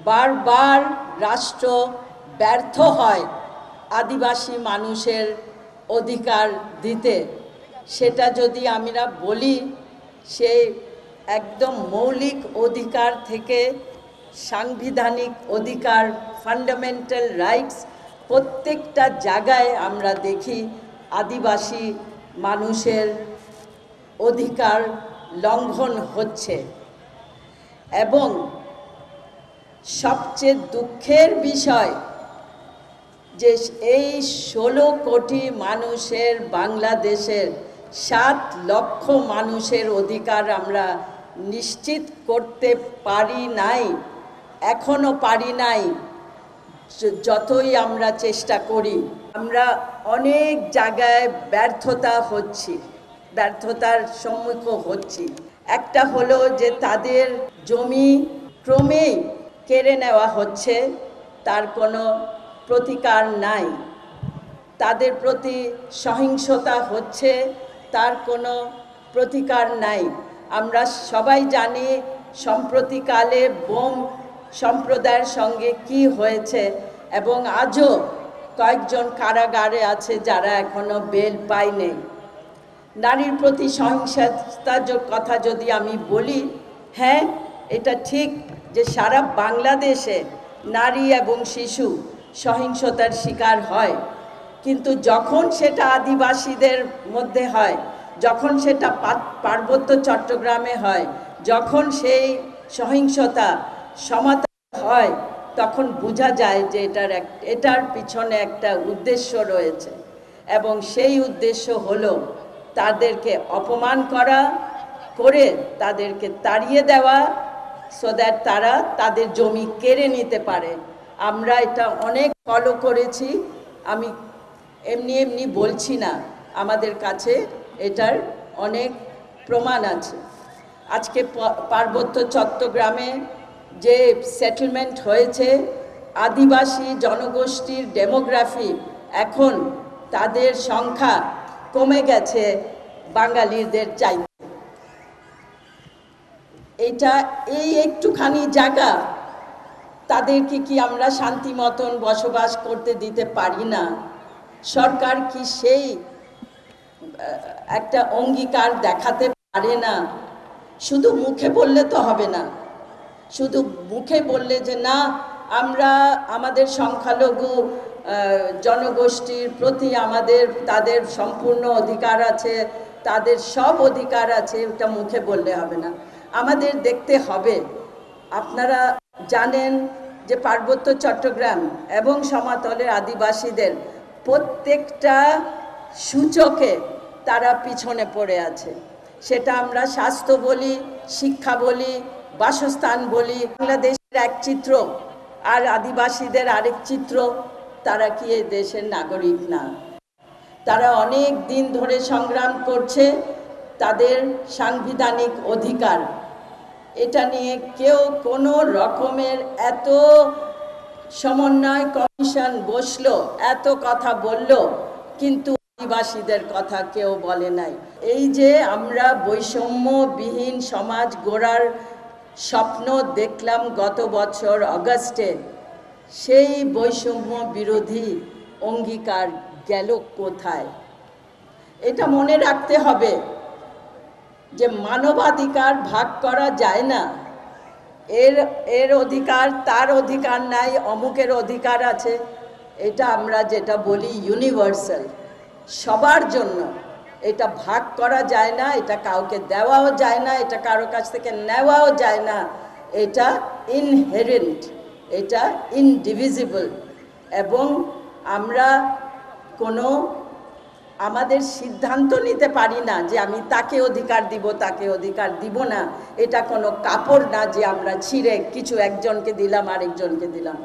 বারবার রাষ্ট্র ব্যর্থ হয় আদিবাসী মানুষের অধিকার দিতে। সেটা যদি আমরা বলি, সে একদম মৌলিক অধিকার থেকে সাংবিধানিক অধিকার, ফান্ডামেন্টাল রাইটস, প্রত্যেকটা জায়গায় আমরা দেখি আদিবাসী মানুষের অধিকার লঙ্ঘন হচ্ছে। এবং সবচেয়ে দুঃখের বিষয় যে এই 16 কোটি মানুষের, বাংলাদেশের 7 লক্ষ মানুষের অধিকার আমরা নিশ্চিত করতে পারি নাই, এখনো পারি নাই। যতই আমরা চেষ্টা করি, আমরা অনেক জায়গায় ব্যর্থতার সম্মুখীন হচ্ছি। একটা হলো যে তাদের জমি ক্রমেই কেড়ে নেওয়া হচ্ছে, তার কোনো প্রতিকার নাই। তাদের প্রতি সহিংসতা হচ্ছে, তার কোনো প্রতিকার নাই। আমরা সবাই জানি সম্প্রতিকালে বোম সম্প্রদায়ের সঙ্গে কি হয়েছে, এবং আজও কয়েকজন কারাগারে আছে যারা এখনো বেল পায়নি। নারীর প্রতি সহিংসতার কথা যদি আমি বলি, হ্যাঁ, এটা ঠিক যে সারা বাংলাদেশে নারী এবং শিশু সহিংসতার শিকার হয়, কিন্তু যখন সেটা আদিবাসীদের মধ্যে হয়, যখন সেটা পার্বত্য চট্টগ্রামে হয়, যখন সেই সহিংসতা সমাধান হয়, তখন বোঝা যায় যে এটার পিছনে একটা উদ্দেশ্য রয়েছে। এবং সেই উদ্দেশ্য হলো তাদেরকে অপমান করে তাদেরকে তাড়িয়ে দেওয়া, সো দ্যাট তারা তাদের জমি কেড়ে নিতে পারে। আমরা এটা অনেক ফলো করেছি, আমি এমনি বলছি না, আমাদের কাছে এটার অনেক প্রমাণ আছে। আজকে পার্বত্য চট্টগ্রামে যে সেটেলমেন্ট হয়েছে, আদিবাসী জনগোষ্ঠীর ডেমোগ্রাফি, এখন তাদের সংখ্যা কমে গেছে বাঙালিদের চাইতে। এই একটুখানি জায়গা তাদেরকে কি আমরা শান্তি মতন বসবাস করতে দিতে পারি না? সরকার কি সেই একটা অঙ্গীকার দেখাতে পারে না? শুধু মুখে বললে তো হবে না। শুধু মুখে বললে যে না, আমরা আমাদের সংখ্যালঘু জনগোষ্ঠীর প্রতি তাদের সম্পূর্ণ অধিকার আছে, তাদের সব অধিকার আছে, এটা মুখে বললে হবে না, আমাদের দেখতে হবে। আপনারা জানেন যে পার্বত্য চট্টগ্রাম এবং সমতলের আদিবাসীদের প্রত্যেকটা সূচকে তারা পিছনে পড়ে আছে। সেটা আমরা স্বাস্থ্য বলি, শিক্ষা বলি, বাসস্থান বলি। বাংলাদেশের এক চিত্র আর আদিবাসীদের আরেক চিত্র। তারা কি এই দেশের নাগরিক না? তারা অনেক দিন ধরে সংগ্রাম করছে তাদের সাংবিধানিক অধিকার। এটা নিয়ে কেউ কোনো রকমের এত সমন্বয় কমিশন বসলো, এত কথা বলল, কিন্তু আদিবাসীদের কথা কেউ বলে নাই। এই যে আমরা বৈষম্যবিহীন সমাজ গড়ার স্বপ্ন দেখলাম গত বছর অগাস্টে, সেই বৈষম্য বিরোধী অঙ্গীকার গেল কোথায়? এটা মনে রাখতে হবে যে মানবাধিকার ভাগ করা যায় না। এর অধিকার, তার অধিকার নাই, অমুকের অধিকার আছে। এটা আমরা যেটা বলি ইউনিভার্সাল, সবার জন্য। এটা ভাগ করা যায় না, এটা কাউকে দেওয়াও যায় না, এটা কারো কাছ থেকে নেওয়াও যায় না। এটা ইনহেরেন্ট, এটা ইনডিভিজিবল। এবং আমরা আমাদের সিদ্ধান্ত নিতে পারি না যে আমি তাকে অধিকার দিব, তাকে অধিকার দিব না। এটা কোনো কাপড় না যে আমরা ছিঁড়ে কিছু একজনকে দিলাম আরেকজনকে দিলাম।